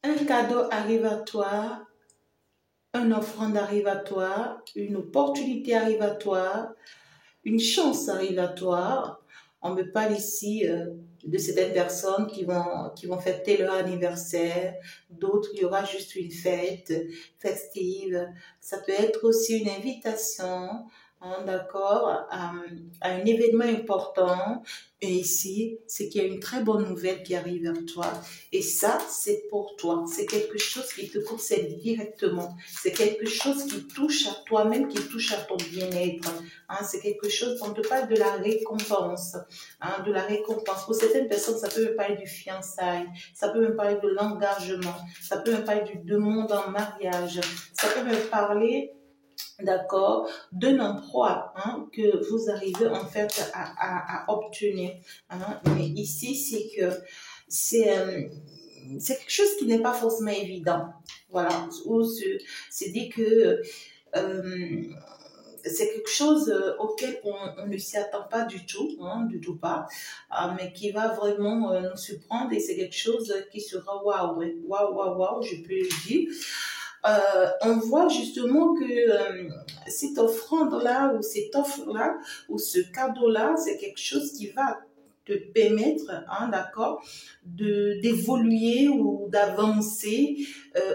Un cadeau arrive à toi, une offrande arrive à toi, une opportunité arrive à toi, une chance arrive à toi. On me parle ici de certaines personnes qui vont fêter leur anniversaire, d'autres, il y aura juste une fête festive. Ça peut être aussi une invitation, hein, d'accord, à un événement important. Et ici, c'est qu'il y a une très bonne nouvelle qui arrive vers toi. Et ça, c'est pour toi. C'est quelque chose qui te concerne directement. C'est quelque chose qui touche à toi-même, qui touche à ton bien-être. Hein, c'est quelque chose, on te parle de la récompense. Hein, de la récompense. Pour certaines personnes, ça peut me parler du fiançailles, ça peut me parler de l'engagement, ça peut me parler du demande en mariage, ça peut me parler, d'accord, d'un emploi, hein, que vous arrivez en fait à obtenir. Hein. Mais ici, c'est c'est quelque chose qui n'est pas forcément évident. Voilà, où c'est dit que euh, c'est quelque chose auquel on ne s'y attend pas du tout, hein, du tout pas, mais qui va vraiment nous surprendre et c'est quelque chose qui sera waouh, ouais, waouh, waouh, waouh, je peux le dire. On voit justement que cette offrande-là ou cette offre-là ou ce cadeau-là, c'est quelque chose qui va te permettre, hein, d'accord, d'évoluer ou d'avancer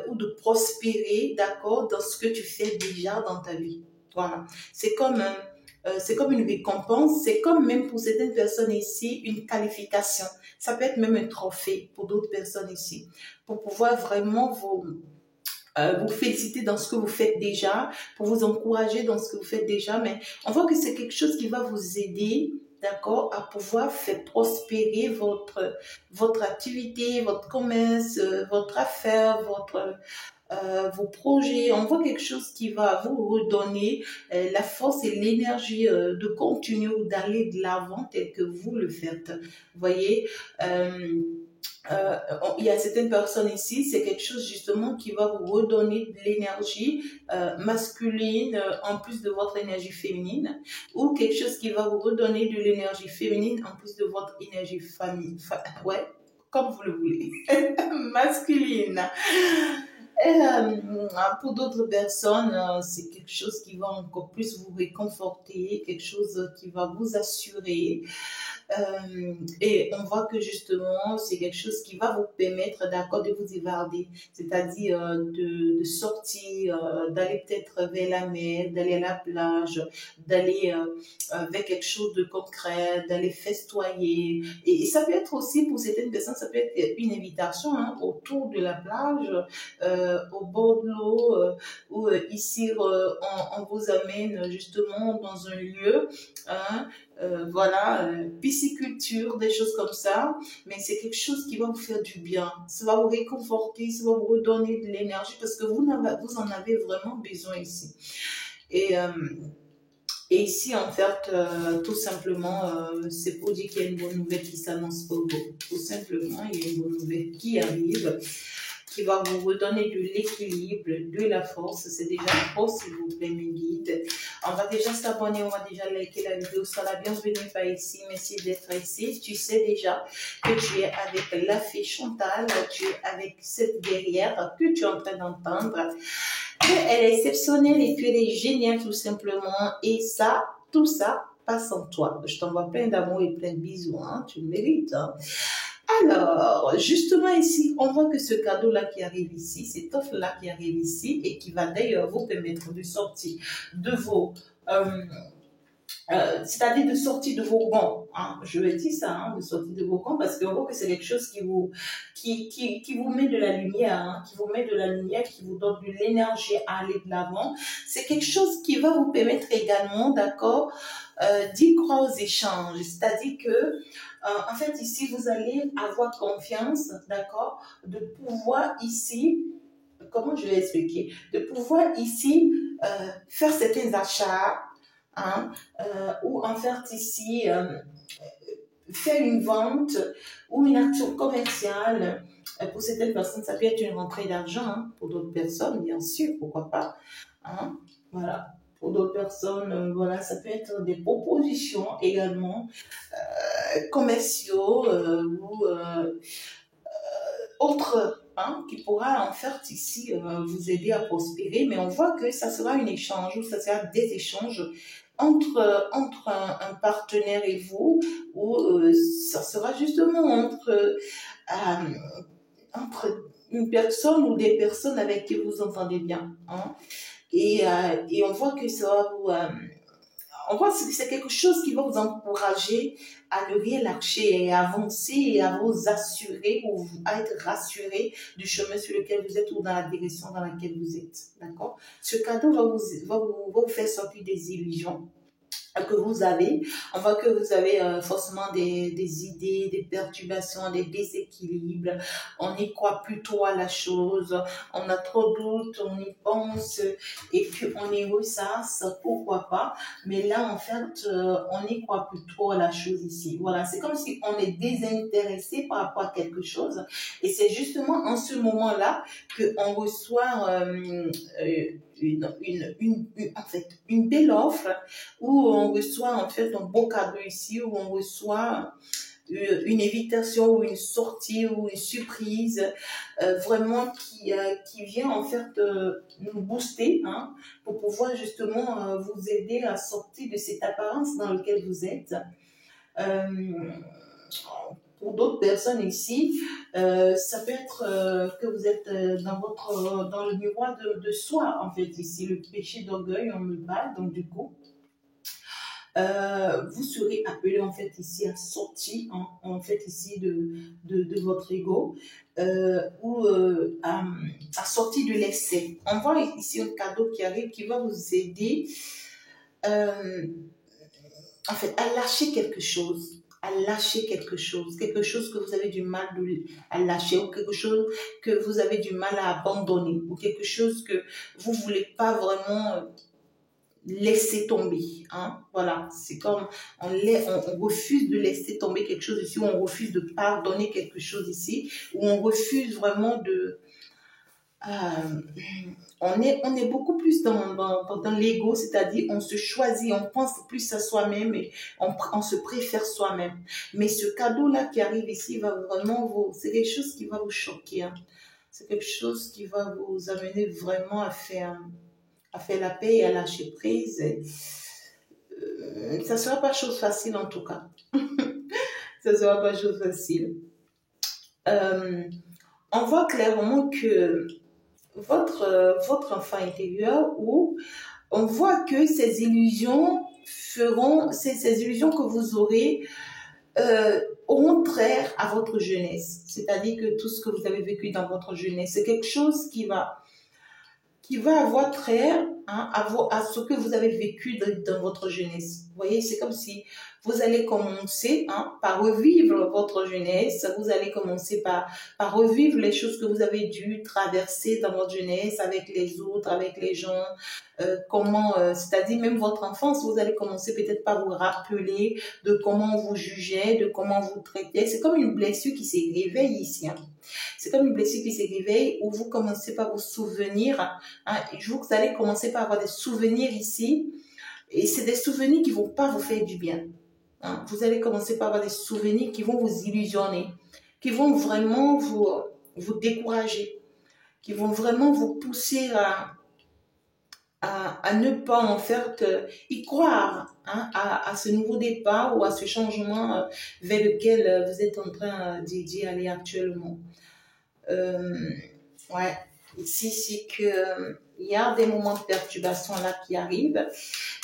ou de prospérer, d'accord, dans ce que tu fais déjà dans ta vie. Voilà. C'est comme une récompense, c'est comme même pour certaines personnes ici, une qualification. Ça peut être même un trophée pour d'autres personnes ici, pour pouvoir vraiment vous féliciter dans ce que vous faites déjà, pour vous encourager dans ce que vous faites déjà, mais on voit que c'est quelque chose qui va vous aider, d'accord, à pouvoir faire prospérer votre activité, votre commerce, votre affaire, vos projets. On voit quelque chose qui va vous redonner la force et l'énergie de continuer ou d'aller de l'avant tel que vous le faites. Vous voyez, il y a certaines personnes ici, c'est quelque chose justement qui va vous redonner de l'énergie masculine en plus de votre énergie féminine, ou quelque chose qui va vous redonner de l'énergie féminine en plus de votre énergie famille, ouais, comme vous le voulez, masculine. Et, pour d'autres personnes, c'est quelque chose qui va encore plus vous réconforter, quelque chose qui va vous assurer, et on voit que justement, c'est quelque chose qui va vous permettre, d'accord, de vous évader, c'est-à-dire de sortir, d'aller peut-être vers la mer, d'aller à la plage, d'aller vers quelque chose de concret, d'aller festoyer. Et ça peut être aussi, pour certaines personnes, ça peut être une invitation, hein, autour de la plage, au bord de l'eau, où ici, on vous amène justement dans un lieu, hein, voilà, pisciculture, des choses comme ça, mais c'est quelque chose qui va vous faire du bien, ça va vous réconforter, ça va vous redonner de l'énergie parce que vous en avez vraiment besoin ici. Et, euh, et ici, en fait, tout simplement, c'est pour dire qu'il y a une bonne nouvelle qui s'annonce pour vous. Tout simplement, il y a une bonne nouvelle qui arrive, qui va vous redonner de l'équilibre, de la force. C'est déjà trop, s'il vous plaît, mes guides. On va déjà s'abonner, on va déjà liker la vidéo. Sois la bienvenue par ici. Merci d'être ici. Tu sais déjà que tu es avec la fée Chantal, tu es avec cette guerrière que tu es en train d'entendre. Elle est exceptionnelle et puis elle est géniale tout simplement. Et ça, tout ça passe en toi. Je t'envoie plein d'amour et plein de bisous. Hein. Tu le mérites. Hein. Alors, justement ici, on voit que ce cadeau-là qui arrive ici, cette offre-là qui arrive ici et qui va d'ailleurs vous permettre de sortir de vos... c'est-à-dire de sortir de vos gonds. Hein. Je vais dire ça, hein, de sortir de vos gonds, parce qu'on voit que c'est quelque chose qui vous met de la lumière, hein, qui vous met de la lumière, qui vous donne de l'énergie à aller de l'avant. C'est quelque chose qui va vous permettre également, d'accord, d'y croire aux échanges. C'est-à-dire que, en fait, ici, vous allez avoir confiance, d'accord, de pouvoir ici, comment je vais expliquer, de pouvoir ici faire certains achats, hein, ou en fait ici faire une vente ou une action commerciale. Pour certaines personnes, ça peut être une rentrée d'argent, hein. Pour d'autres personnes, bien sûr, pourquoi pas. Hein. Voilà. Pour d'autres personnes, voilà, ça peut être des propositions également commerciaux ou autres hein, qui pourra en fait ici vous aider à prospérer, mais on voit que ça sera un échange, ou ça sera des échanges entre un partenaire et vous, ou ça sera justement entre une personne ou des personnes avec qui vous entendez bien. Hein. Et on voit que ça va vous... on voit que c'est quelque chose qui va vous encourager à ne rien lâcher et à avancer et à vous assurer ou à être rassuré du chemin sur lequel vous êtes ou dans la direction dans laquelle vous êtes. D'accord? Ce cadeau va vous faire sortir des illusions que vous avez. On voit que vous avez forcément des idées, des perturbations, des déséquilibres. On y croit plutôt à la chose. On a trop de doutes, on y pense et puis on y ressasse, pourquoi pas. Mais là, en fait, on y croit plutôt à la chose ici. Voilà, c'est comme si on est désintéressé par rapport à quelque chose. Et c'est justement en ce moment-là qu'on reçoit en fait, une belle offre où on reçoit en fait un beau cadeau ici, où on reçoit une invitation ou une sortie ou une surprise vraiment qui vient en fait nous booster hein, pour pouvoir justement vous aider à sortir de cette apparence dans laquelle vous êtes. Pour d'autres personnes ici, ça peut être que vous êtes dans le miroir de soi, en fait, ici, le péché d'orgueil, on me parle, donc du coup, vous serez appelé, en fait, ici, à sortir, hein, en fait, ici, de votre ego, ou à sortir de l'excès. On voit ici un cadeau qui arrive, qui va vous aider, en fait, à lâcher quelque chose quelque chose que vous avez du mal à lâcher, ou quelque chose que vous avez du mal à abandonner, ou quelque chose que vous voulez pas vraiment laisser tomber. Hein? Voilà, c'est comme on refuse de laisser tomber quelque chose ici, ou on refuse de pardonner quelque chose ici, ou on refuse vraiment de... on est beaucoup plus dans l'ego, c'est-à-dire on se choisit, on pense plus à soi-même et on se préfère soi-même. Mais ce cadeau-là qui arrive ici va vraiment c'est quelque chose qui va vous choquer. Hein. C'est quelque chose qui va vous amener vraiment à faire la paix et à lâcher prise. Ça ne sera pas chose facile en tout cas. Ça ne sera pas chose facile. On voit clairement que votre enfant intérieur, où on voit que ces illusions ces illusions que vous aurez auront trait à votre jeunesse. C'est-à-dire que tout ce que vous avez vécu dans votre jeunesse, c'est quelque chose qui va avoir trait hein, à ce que vous avez vécu dans votre jeunesse. Vous voyez, c'est comme si vous allez commencer hein, par revivre votre jeunesse, vous allez commencer par revivre les choses que vous avez dû traverser dans votre jeunesse avec les autres, avec les gens, c'est-à-dire même votre enfance, vous allez commencer peut-être par vous rappeler de comment on vous jugeait, de comment on vous traitait. C'est comme une blessure qui se réveille ici. Hein. C'est comme une blessure qui se réveille où vous commencez par vous souvenir. Hein, vous allez commencer par avoir des souvenirs ici. Et c'est des souvenirs qui ne vont pas vous faire du bien. Hein. Vous allez commencer par avoir des souvenirs qui vont vous illusionner, qui vont vraiment vous décourager, qui vont vraiment vous pousser à ne pas en fait y croire hein, à ce nouveau départ ou à ce changement vers lequel vous êtes en train d'y aller actuellement. Ouais, ici, c'est que il y a des moments de perturbation là qui arrivent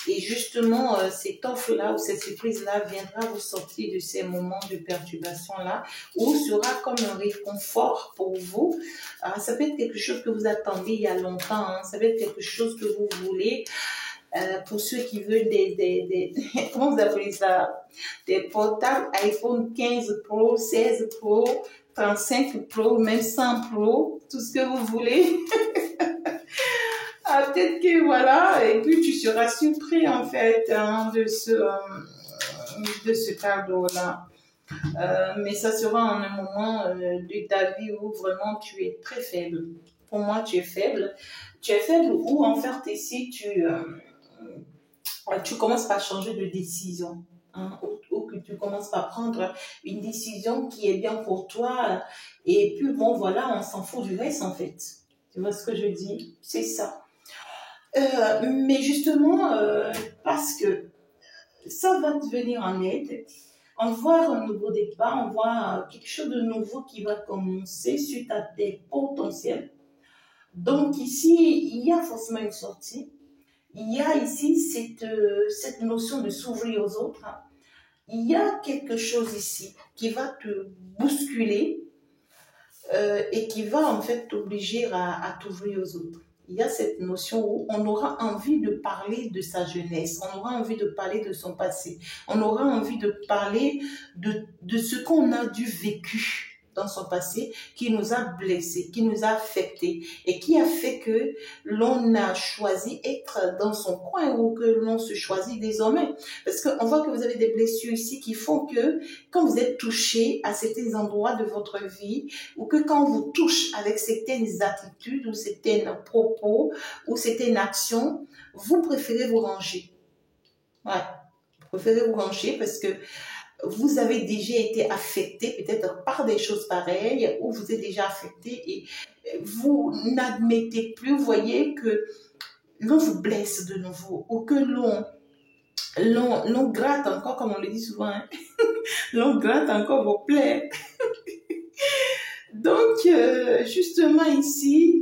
et justement cette offre-là ou cette surprise-là viendra vous sortir de ces moments de perturbation-là ou sera comme un réconfort pour vous. Ça peut être quelque chose que vous attendez il y a longtemps, hein. Ça peut être quelque chose que vous voulez. Pour ceux qui veulent comment vous appelez ça, des portables iPhone 15 Pro, 16 Pro, 35 Pro, même 100 Pro, tout ce que vous voulez. Peut-être que voilà, et puis tu seras surpris en fait hein, de ce cadeau-là. Mais ça sera en un moment de ta vie où vraiment tu es très faible. Pour moi, tu es faible. Tu es faible ou en fait ici, tu commences par changer de décision. hein, ou que tu commences par prendre une décision qui est bien pour toi. Et puis, bon, voilà, on s'en fout du reste, en fait. Tu vois ce que je dis? C'est ça. Mais justement, parce que ça va te venir en aide, on voit un nouveau départ, on voit quelque chose de nouveau qui va commencer suite à tes potentiels. Donc ici, il y a forcément une sortie. Il y a ici cette notion de s'ouvrir aux autres. Il y a quelque chose ici qui va te bousculer et qui va en fait t'obliger à t'ouvrir aux autres. Il y a cette notion où on aura envie de parler de sa jeunesse, on aura envie de parler de son passé, on aura envie de parler de ce qu'on a dû vécu dans son passé, qui nous a blessés, qui nous a affectés et qui a fait que l'on a choisi être dans son coin ou que l'on se choisit désormais. Parce qu'on voit que vous avez des blessures ici qui font que quand vous êtes touché à certains endroits de votre vie, ou que quand on vous touche avec certaines attitudes ou certains propos ou certaines actions, vous préférez vous ranger. Ouais, vous préférez vous ranger parce que vous avez déjà été affecté peut-être par des choses pareilles ou vous êtes déjà affecté et vous n'admettez plus, vous voyez que l'on vous blesse de nouveau ou que l'on gratte encore, comme on le dit souvent, hein. L'on gratte encore vos plaies. Donc, justement ici,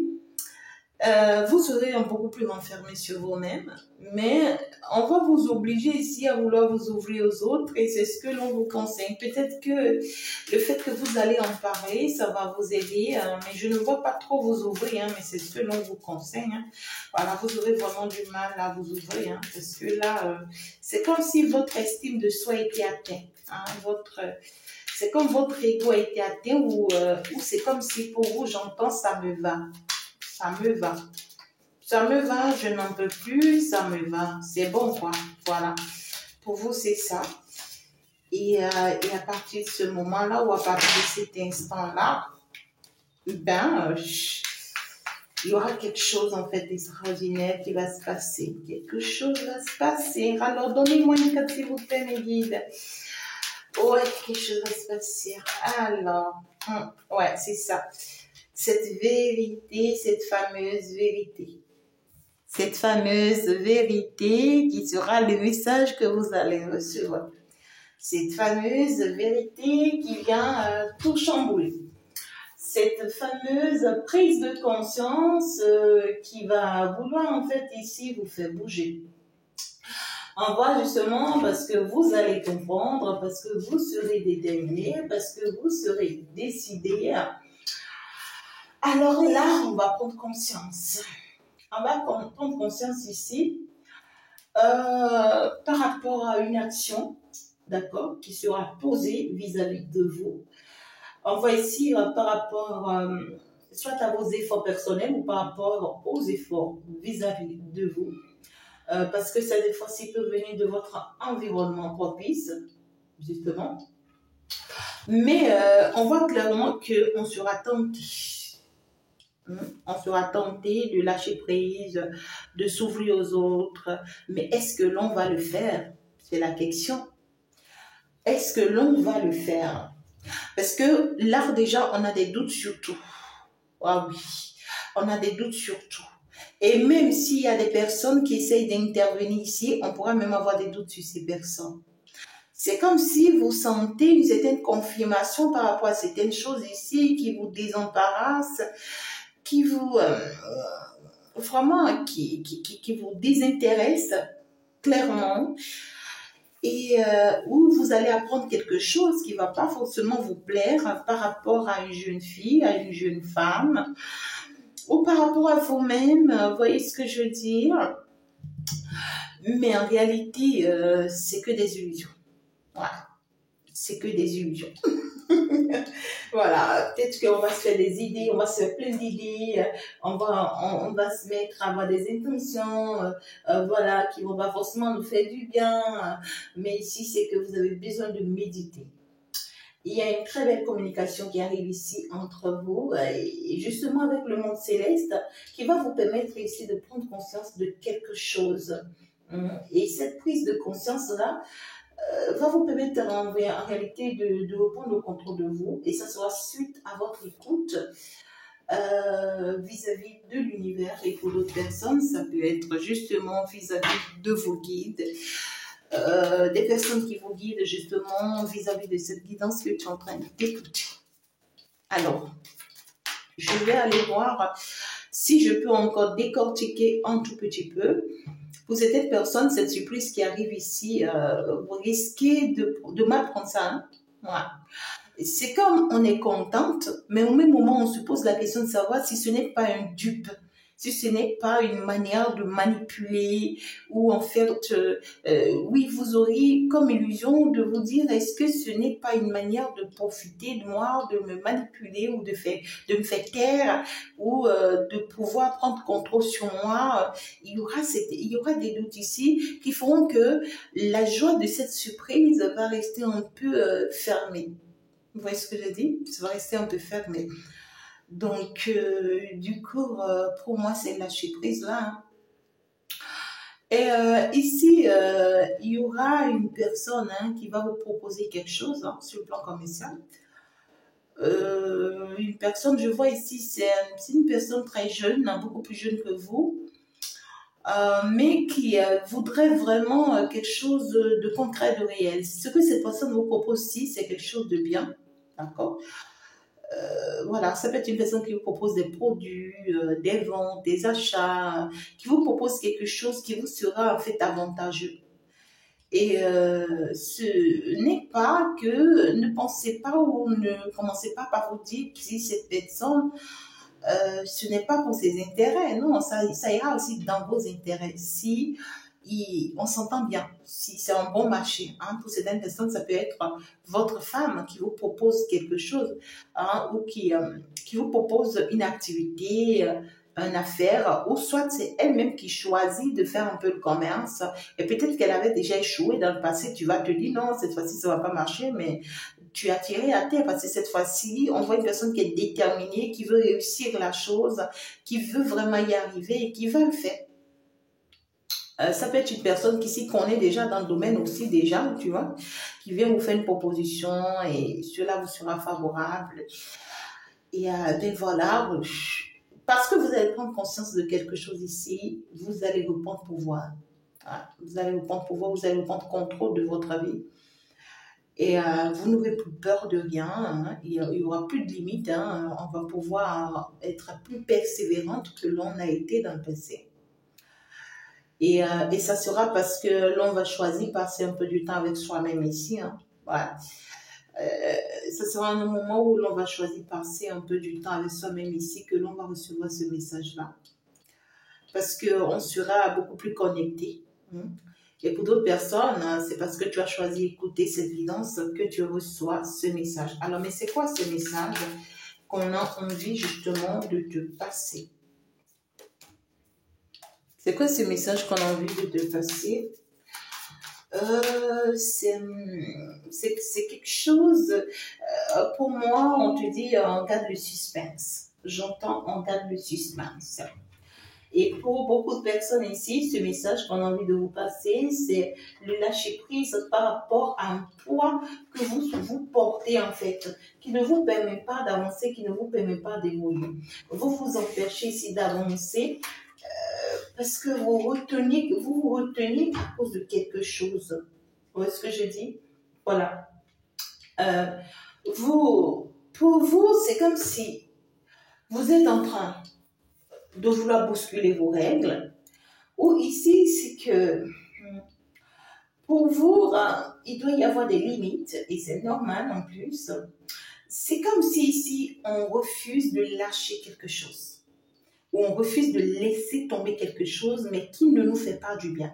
vous serez beaucoup plus renfermé sur vous-même, mais on va vous obliger ici à vouloir vous ouvrir aux autres et c'est ce que l'on vous conseille. Peut-être que le fait que vous allez en parler, ça va vous aider, mais je ne vois pas trop vous ouvrir, mais c'est ce que l'on vous conseille. Hein. Voilà, vous aurez vraiment du mal à vous ouvrir, hein, parce que là, c'est comme si votre estime de soi était atteinte. Hein, c'est comme votre ego a été atteint ou c'est comme si pour vous, j'entends ça me va. Ça me va. Ça me va, je n'en peux plus, ça me va. C'est bon, quoi. Voilà. Pour vous, c'est ça. Et à partir de ce moment-là, ou à partir de cet instant-là, ben, il y aura quelque chose, en fait, d'extraordinaire qui va se passer. Quelque chose va se passer. Alors, donnez-moi une carte, s'il vous plaît, mes guides. Ouais, quelque chose va se passer. Alors, ouais, c'est ça. Cette vérité, cette fameuse vérité. Cette fameuse vérité qui sera le message que vous allez recevoir. Cette fameuse vérité qui vient tout chambouler. Cette fameuse prise de conscience qui va vouloir en fait ici vous faire bouger. On voit justement parce que vous allez comprendre, parce que vous serez déterminé, parce que vous serez décidé. Alors là, on va prendre conscience. On va prendre conscience ici par rapport à une action, d'accord, qui sera posée vis-à-vis de vous. On voit ici par rapport soit à vos efforts personnels ou par rapport aux efforts vis-à-vis de vous. Parce que ça, des fois, ça peut venir de votre environnement propice, justement. Mais on voit clairement qu'on sera tenté. On sera tenté de lâcher prise, de s'ouvrir aux autres. Mais est-ce que l'on va le faire? C'est la question. Est-ce que l'on va le faire? Parce que là, déjà, on a des doutes sur tout. Ah oui, on a des doutes sur tout. Et même s'il y a des personnes qui essayent d'intervenir ici, on pourra même avoir des doutes sur ces personnes. C'est comme si vous sentez une certaine confirmation par rapport à certaines choses ici qui vous désembarrassent, qui vous vraiment qui vous désintéresse clairement et où vous allez apprendre quelque chose qui va pas forcément vous plaire par rapport à une jeune fille, à une jeune femme ou par rapport à vous-même, vous voyez ce que je veux dire? Mais en réalité, c'est que des illusions. Voilà, c'est que des illusions. Voilà, peut-être qu'on va se faire des idées, on va se faire plein d'idées, on va se mettre à avoir des intentions, voilà, qui vont pas forcément nous faire du bien. Mais ici, c'est que vous avez besoin de méditer. Il y a une très belle communication qui arrive ici entre vous et justement avec le monde céleste qui va vous permettre ici de prendre conscience de quelque chose. Et cette prise de conscience-là, va vous permettre en réalité de reprendre le contrôle de vous, et ça sera suite à votre écoute vis-à-vis de l'univers. Et pour d'autres personnes, ça peut être justement vis-à-vis de vos guides, des personnes qui vous guident justement vis-à-vis de cette guidance que tu es en train d'écouter. Alors, je vais aller voir si je peux encore décortiquer un tout petit peu. Pour certaines personnes, cette surprise qui arrive ici, vous risquez de mal prendre ça. Hein? Voilà. C'est comme on est contente, mais au même moment, on se pose la question de savoir si ce n'est pas un dupe, si ce n'est pas une manière de manipuler, ou en fait, oui, vous auriez comme illusion de vous dire, est-ce que ce n'est pas une manière de profiter de moi, de me manipuler, ou de me faire taire, ou de pouvoir prendre contrôle sur moi. Il y aura des doutes ici qui feront que la joie de cette surprise va rester un peu fermée. Vous voyez ce que je dis? Ça va rester un peu fermé. Donc, du coup, pour moi, c'est lâcher prise là. Et ici, il y aura une personne qui va vous proposer quelque chose sur le plan commercial. Une personne, je vois ici, c'est une personne très jeune, beaucoup plus jeune que vous, mais qui voudrait vraiment quelque chose de concret, de réel. Ce que cette personne vous propose ici, c'est quelque chose de bien. D'accord? Voilà, ça peut être une personne qui vous propose des produits, des ventes, des achats, qui vous propose quelque chose qui vous sera en fait avantageux. Et ce n'est pas que ne pensez pas ou ne commencez pas par vous dire que si cette personne, ce n'est pas pour ses intérêts. Non, ça ira aussi dans vos intérêts. Si on s'entend bien, si c'est un bon marché. Hein, pour certaines personnes, ça peut être votre femme qui vous propose quelque chose, hein, ou qui vous propose une activité, une affaire, ou soit c'est elle-même qui choisit de faire un peu de commerce, et peut-être qu'elle avait déjà échoué dans le passé. Tu vas te dire non, cette fois-ci ça va pas marcher, mais tu as tiré à terre parce que cette fois-ci, on voit une personne qui est déterminée, qui veut réussir la chose, qui veut vraiment y arriver et qui va le faire. Ça peut être une personne qui s'y connaît déjà dans le domaine aussi déjà, tu vois, qui vient vous faire une proposition et cela vous sera favorable. Et ben voilà, parce que vous allez prendre conscience de quelque chose ici, vous allez reprendre pouvoir. Vous allez reprendre pouvoir, vous allez reprendre contrôle de votre vie. Et vous n'aurez plus peur de rien, hein. Il n'y aura plus de limites, hein. On va pouvoir être plus persévérante que l'on a été dans le passé. Et ça sera parce que l'on va choisir passer un peu du temps avec soi-même ici. Hein. Voilà. Ça sera un moment où l'on va choisir passer un peu du temps avec soi-même ici que l'on va recevoir ce message-là. Parce qu'on sera beaucoup plus connecté. Hein. Et pour d'autres personnes, c'est parce que tu as choisi d'écouter cette guidance que tu reçois ce message. Alors, mais c'est quoi ce message qu'on a envie justement de te passer? C'est quoi ce message qu'on a envie de te passer? C'est quelque chose, pour moi, on te dit, on garde le suspense. J'entends, on garde le suspense. Et pour beaucoup de personnes ici, ce message qu'on a envie de vous passer, c'est le lâcher prise par rapport à un poids que vous portez en fait, qui ne vous permet pas d'avancer, qui ne vous permet pas d'évoluer. Vous vous empêchez ici d'avancer parce que vous vous retenez à cause de quelque chose. Vous voyez ce que je dis? Voilà. Pour vous, c'est comme si vous êtes en train de vouloir bousculer vos règles. Ou ici, c'est que pour vous, il doit y avoir des limites, et c'est normal en plus. C'est comme si ici, on refuse de lâcher quelque chose. Ou on refuse de laisser tomber quelque chose, mais qui ne nous fait pas du bien.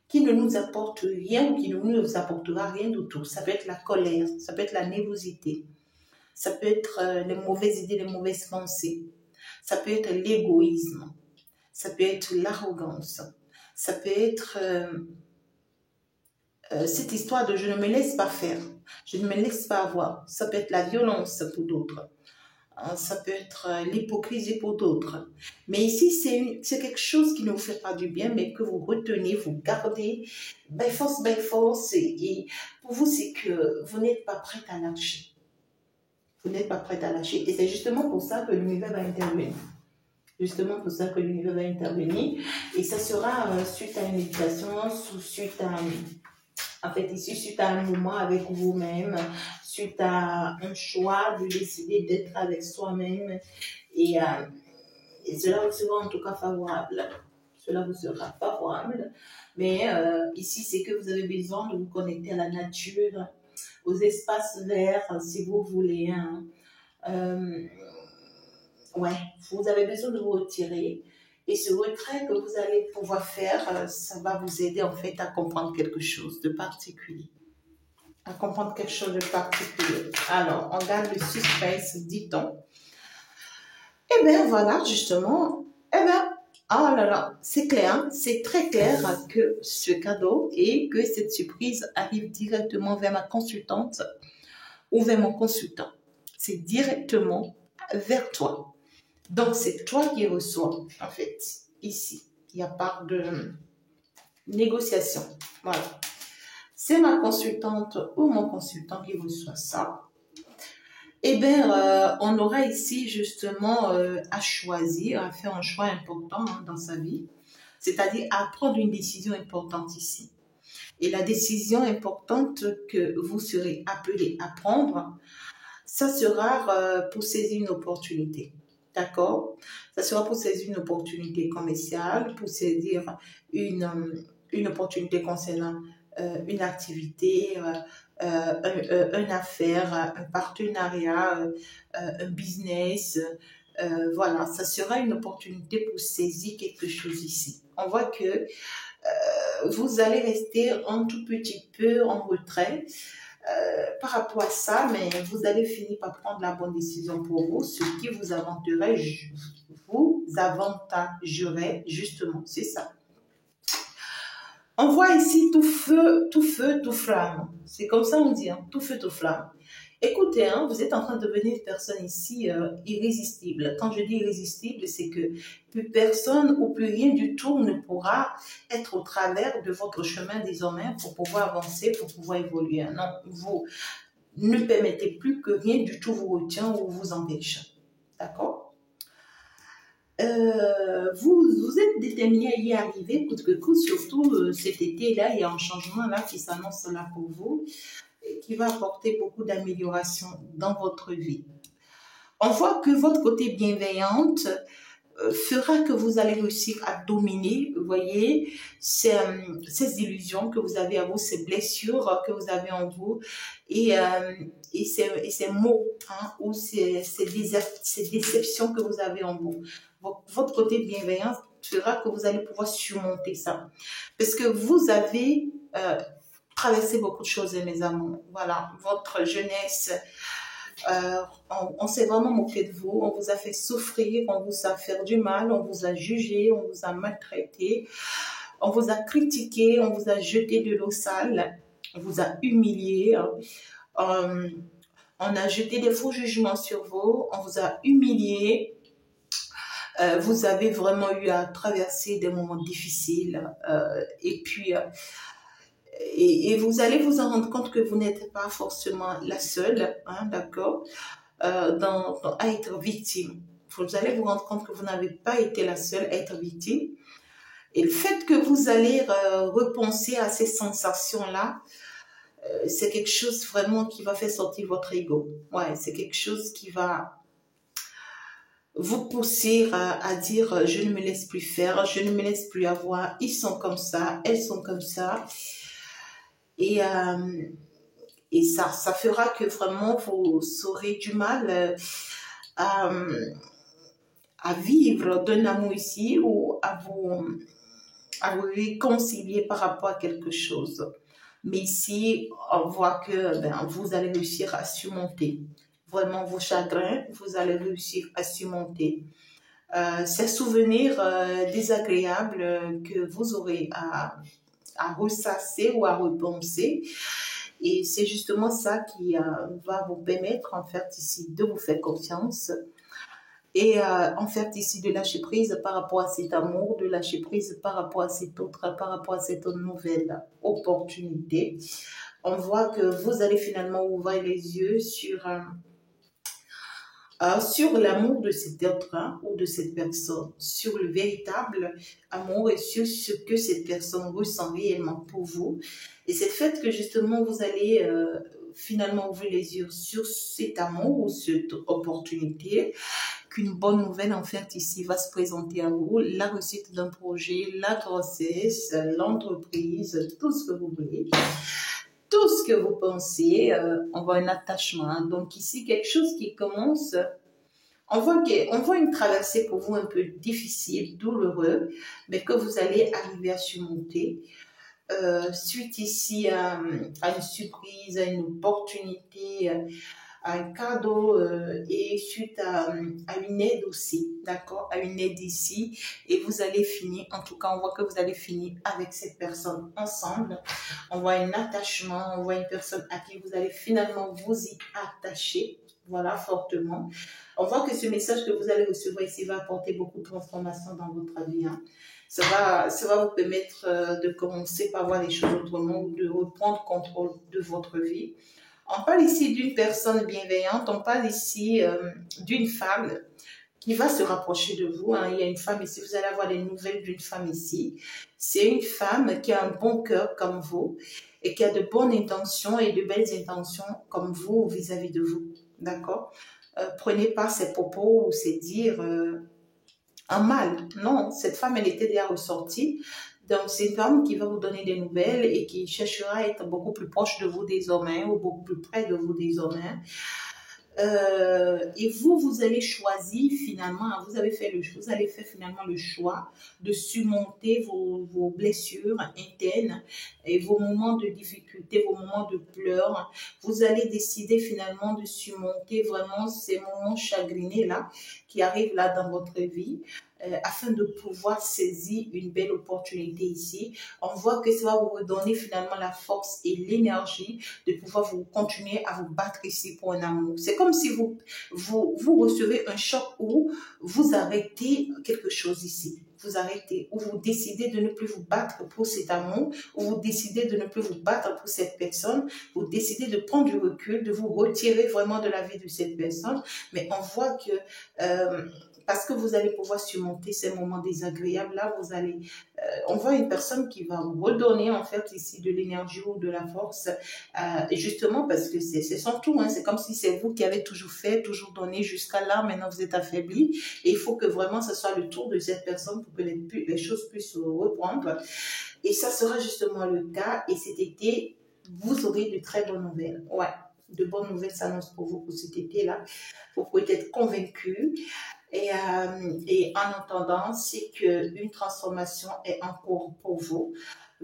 Qui ne nous apporte rien ou qui ne nous apportera rien du tout. Ça peut être la colère, ça peut être la nervosité, ça peut être les mauvaises idées, les mauvaises pensées, ça peut être l'égoïsme, ça peut être l'arrogance, ça peut être cette histoire de je ne me laisse pas faire, je ne me laisse pas avoir, ça peut être la violence pour d'autres. Ça peut être l'hypocrisie pour d'autres. Mais ici, c'est quelque chose qui ne vous fait pas du bien, mais que vous retenez, vous gardez, ben force. Et pour vous, c'est que vous n'êtes pas prête à lâcher. Vous n'êtes pas prête à lâcher. Et c'est justement pour ça que l'univers va intervenir. Justement pour ça que l'univers va intervenir. Et ça sera suite à une méditation, suite à... En fait, ici, suite à un moment avec vous-même, suite à un choix de décider d'être avec soi-même. Et, euh, et cela vous sera en tout cas favorable. Cela vous sera favorable. Mais ici, c'est que vous avez besoin de vous connecter à la nature, aux espaces verts, si vous voulez. Hein. Ouais, vous avez besoin de vous retirer. Et ce retrait que vous allez pouvoir faire, ça va vous aider en fait à comprendre quelque chose de particulier. À comprendre quelque chose de particulier. Alors, on garde le suspense, dit-on. Eh bien, voilà, justement. Eh bien, oh là là, c'est clair, hein, c'est très clair que ce cadeau et que cette surprise arrive directement vers ma consultante ou vers mon consultant. C'est directement vers toi. Donc, c'est toi qui reçois, en fait, ici. Il n'y a pas de négociation. Voilà. C'est ma consultante ou mon consultant qui reçoit ça. Eh bien, on aura ici justement à choisir, à faire un choix important hein, dans sa vie, c'est-à-dire à prendre une décision importante ici. Et la décision importante que vous serez appelé à prendre, ça sera pour saisir une opportunité. D'accord? Ça sera pour saisir une opportunité commerciale, pour saisir une opportunité concernant une activité, une affaire, un partenariat, un business. Voilà, ça sera une opportunité pour saisir quelque chose ici. On voit que vous allez rester un tout petit peu en retrait par rapport à ça, mais vous allez finir par prendre la bonne décision pour vous, ce qui vous avantagerait justement, c'est ça. On voit ici tout feu, tout flamme. C'est comme ça on dit, hein, tout feu, tout flamme. Écoutez, hein, vous êtes en train de devenir une personne ici irrésistible. Quand je dis irrésistible, c'est que plus personne ou plus rien du tout ne pourra être au travers de votre chemin désormais pour pouvoir avancer, pour pouvoir évoluer. Non, vous ne permettez plus que rien du tout vous retient ou vous empêche. D'accord? Vous êtes déterminé à y arriver, coûte que coûte, surtout cet été-là, il y a un changement là qui s'annonce là pour vous et qui va apporter beaucoup d'améliorations dans votre vie. On voit que votre côté bienveillante fera que vous allez réussir à dominer, vous voyez, ces illusions que vous avez à vous, ces blessures que vous avez en vous et ces mots hein, ou ces déceptions que vous avez en vous. Votre côté bienveillant fera que vous allez pouvoir surmonter ça. Parce que vous avez traversé beaucoup de choses, mes amours. Voilà, votre jeunesse, on s'est vraiment moqué de vous, on vous a fait souffrir, on vous a fait du mal, on vous a jugé, on vous a maltraité, on vous a critiqué, on vous a jeté de l'eau sale, on vous a humilié, on a jeté des faux jugements sur vous, on vous a humilié. Vous avez vraiment eu à traverser des moments difficiles et puis et vous allez vous en rendre compte que vous n'êtes pas forcément la seule, hein, d'accord, à être victime. Vous allez vous rendre compte que vous n'avez pas été la seule à être victime. Et le fait que vous allez repenser à ces sensations-là, c'est quelque chose vraiment qui va faire sortir votre ego. Ouais, c'est quelque chose qui va vous pousser à dire je ne me laisse plus faire, je ne me laisse plus avoir, ils sont comme ça, elles sont comme ça. Et ça fera que vraiment vous aurez du mal à vivre d'un amour ici ou à vous réconcilier par rapport à quelque chose. Mais ici, on voit que vous allez réussir à surmonter vraiment vos chagrins, vous allez réussir à surmonter ces souvenirs désagréables que vous aurez à ressasser ou à repenser. Et c'est justement ça qui va vous permettre, en fait, ici, de vous faire confiance. Et en fait, ici, de lâcher prise par rapport à cet amour, de lâcher prise par rapport à cette autre, par rapport à cette nouvelle opportunité. On voit que vous allez finalement ouvrir les yeux sur l'amour de cet être ou de cette personne, sur le véritable amour et sur ce que cette personne ressent réellement pour vous. Et c'est le fait que justement vous allez finalement ouvrir les yeux sur cet amour ou cette opportunité, qu'une bonne nouvelle en fait ici va se présenter à vous, la réussite d'un projet, la grossesse, l'entreprise, tout ce que vous voulez. Tout ce que vous pensez, on voit un attachement. Donc ici, quelque chose qui commence, on voit une traversée pour vous un peu difficile, douloureuse, mais que vous allez arriver à surmonter. Suite ici à une surprise, à une opportunité, à un cadeau et suite à une aide aussi, d'accord, à une aide ici, et vous allez finir, en tout cas on voit que vous allez finir avec cette personne ensemble, on voit un attachement, on voit une personne à qui vous allez finalement vous y attacher, voilà, fortement. On voit que ce message que vous allez recevoir ici va apporter beaucoup de transformation dans votre vie, hein. Ça va vous permettre de commencer par voir les choses autrement ou de reprendre contrôle de votre vie. On parle ici d'une personne bienveillante, on parle ici d'une femme qui va se rapprocher de vous, hein. Il y a une femme ici, vous allez avoir des nouvelles d'une femme ici. C'est une femme qui a un bon cœur comme vous et qui a de bonnes intentions et de belles intentions comme vous vis-à-vis de vous. D'accord? Prenez pas ses propos ou ses dires en mal. Non, cette femme, elle était déjà ressortie. Donc, c'est une femme qui va vous donner des nouvelles et qui cherchera à être beaucoup plus proche de vous désormais ou beaucoup plus près de vous désormais. Et vous allez choisir finalement, vous allez faire finalement le choix de surmonter vos blessures internes et vos moments de difficulté, vos moments de pleurs. Vous allez décider finalement de surmonter vraiment ces moments chagrinés là qui arrivent là dans votre vie. Afin de pouvoir saisir une belle opportunité ici. On voit que ça va vous redonner finalement la force et l'énergie de pouvoir vous continuer à vous battre ici pour un amour. C'est comme si vous recevez un choc où vous arrêtez quelque chose ici. Vous arrêtez, ou vous décidez de ne plus vous battre pour cet amour, ou vous décidez de ne plus vous battre pour cette personne, vous décidez de prendre du recul, de vous retirer vraiment de la vie de cette personne. Mais on voit que parce que vous allez pouvoir surmonter ces moments désagréables, là, on voit une personne qui va vous redonner, en fait, ici, de l'énergie ou de la force, et justement, parce que c'est son tout, hein, c'est comme si c'est vous qui avez toujours fait, toujours donné jusqu'à là, maintenant vous êtes affaibli, et il faut que vraiment ce soit le tour de cette personne pour que les choses puissent reprendre, et ça sera justement le cas, et cet été, vous aurez de très bonnes nouvelles, ouais. De bonnes nouvelles s'annoncent pour vous pour cet été-là. Vous pouvez être convaincu. Et en attendant, c'est qu'une transformation est en cours pour vous.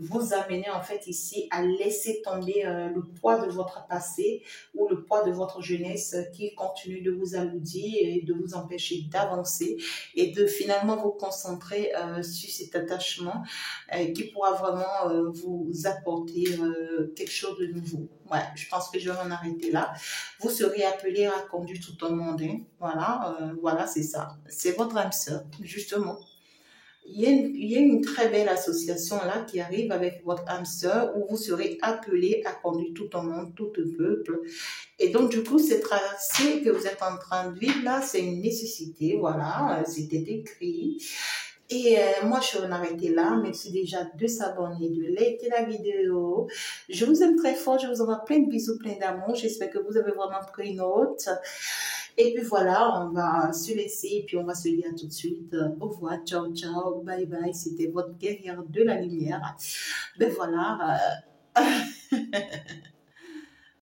Vous amenez en fait ici à laisser tomber le poids de votre passé ou le poids de votre jeunesse qui continue de vous alourdir et de vous empêcher d'avancer et de finalement vous concentrer sur cet attachement qui pourra vraiment vous apporter quelque chose de nouveau. Ouais, je pense que je vais en arrêter là. Vous serez appelé à conduire tout un monde. Hein. Voilà, voilà, c'est ça. C'est votre âme sœur, justement. Il y a une très belle association là qui arrive avec votre âme sœur où vous serez appelé à conduire tout un monde, tout un peuple. Et donc, du coup, cette traversée que vous êtes en train de vivre là, c'est une nécessité. Voilà, c'était écrit. Et moi, je vais en arrêter là. Merci déjà de s'abonner, de liker la vidéo. Je vous aime très fort. Je vous envoie plein de bisous, plein d'amour. J'espère que vous avez vraiment pris note. Et puis voilà, on va se laisser et puis on va se dire tout de suite. Au revoir, ciao, ciao, bye bye. C'était votre guerrière de la lumière. Ben voilà.